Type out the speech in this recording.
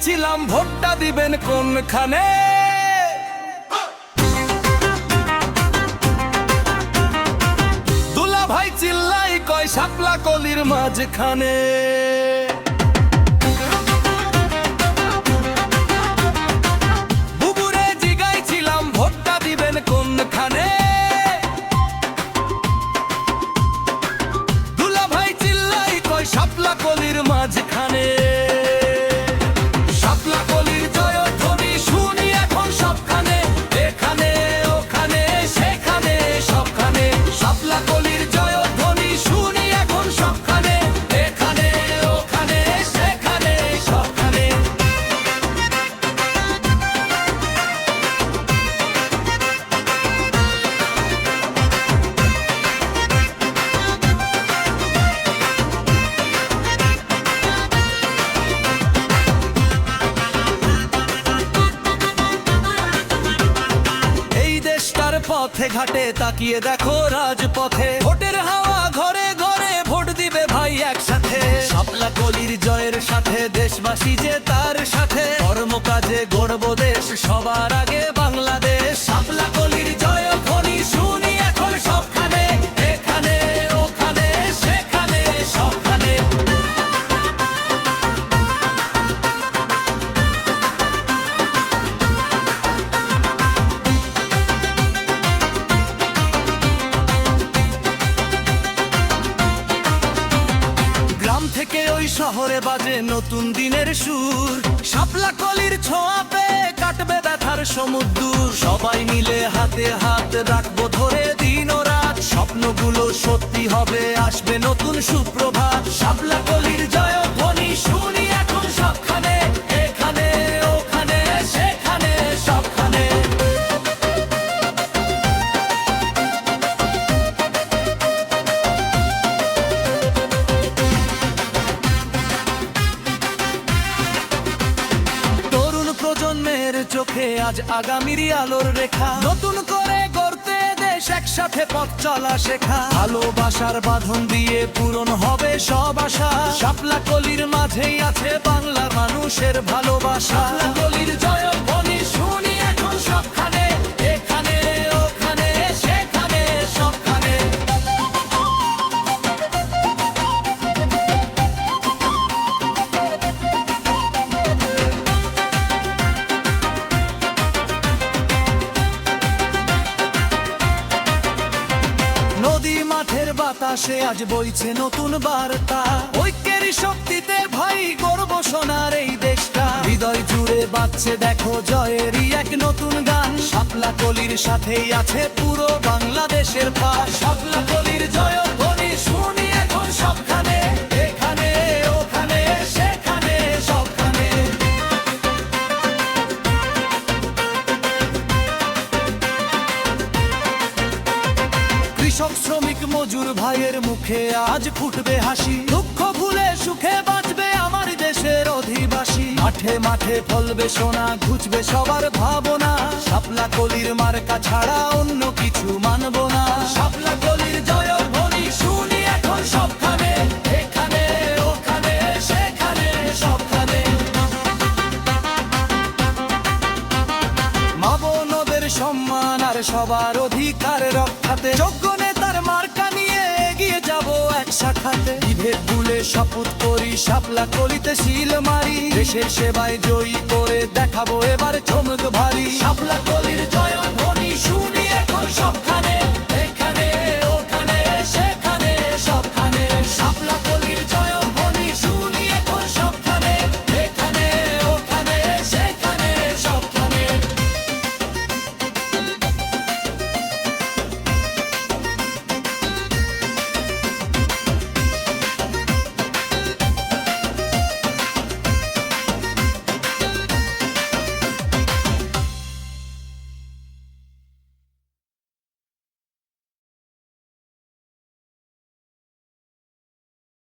জিগাইছিলাম ভোটটা দিবেন কোনখানে। দুলা ভাই চিল্লাই কয় শাপলা কলির মাঝখানে। বুবুরে জিগাইছিলাম ভোটটা দিবেন কোনখানে। দুলা ভাই চিল্লাই কয় শাপলা কলির মাঝখানে। শাপলা কলির জয়ধ্বনি শুনি এখন সবখানে, এখানে ওখানে সেখানে সবখানে। শাপলা কলির জয়ধ্বনি শুনি এখন সবখানে, এখানে ওখানে সেখানে সবখানে। পথে ঘাটে তাকিয়ে দেখো রাজপথে, ভোটের হাওয়া ঘরে ঘরে ভোট দিবে ভাই একসাথে। শাপলা কলির জয়ের সাথে দেশবাসী যে তার সাথে, কর্মকাজে গড়ব দেশ সবার আগে বাংলাদেশ। শাপলা কলির জয়ধ্বনি শুনি এখন সবখানে, এখানে ওখানে সেখানে সবখানে। থেকে ওই শহরে বাজে নতুন দিনের সুর, শাপলা কলির ছোঁয়া পেয়ে কাটবে ব্যথার সমুদ্র। সবাই মিলে হাতে হাত রাখবো ধরে দিন ও রাত, স্বপ্নগুলো সত্যি হবে আসবে নতুন সুপ্রভাত। শাপলা কলির জয়ধ্বনি শুনি এখন সবখানে, এখানে ওখানে সেখানে সবখানে। চোখে আজ আগামীর আলোর রেখা, নতুন করে গড়তে দেশ একসাথে পথ চলা শেখা। ভালোবাসার বাঁধন দিয়ে পূরণ হবে সব আশা, শাপলা কলির মাঝেই আছে বাংলার মানুষের ভালোবাসা। শাপলা কলির জয়ধ্বনি শুনি এখন সবখানে, এখানে ওখানে সেখানে সবখানে। মাঠের বাতাসে আজ বইছে নতুন বার্তা, ঐক্যের শক্তিতে ভাই গর্ব সোনার এই দেশটা। হৃদয় জুড়ে বাজছে দেখো জয়েরই এক নতুন গান, শাপলা কলির সাথেই আছে পুরো বাংলাদেশের পাশ। শাপলা কলির জয়ধ্বনি শুনি এখন সবখানে, এখানে ওখানে সেখানে সবখানে। কৃষক শ্রমিক মজুর ভাইয়ের মুখে আজ ফুটবে হাসি, দুঃখ ভুলে সুখে বাঁচবে আমার দেশের অধিবাসী। মাঠে মাঠে ফলবে সোনা, ঘুচবে সবার ভাবনা, শাপলা কলির মার্কা ছাড়া অন্য কিছু মানব না। শাপলা কলির জয়ধ্বনি শুনি এখন সবখানে, এখানে ওখানে সেখানে সবখানে। মা বোনদের সম্মান আর সবার অধিকার রক্ষাতে, যোগ্য নেতার মার্কা নিয়ে এগিয়ে যাব এক শাখাতে। বিভেদ ভুলে শপথ করি শাপলা কলিতে শিল মারি, দেশের সেবায় জয়ী করে দেখাবো এবার চমক ভারী। শাপলা কলির জয়ধ্বনি শুনি এখন সবখানে।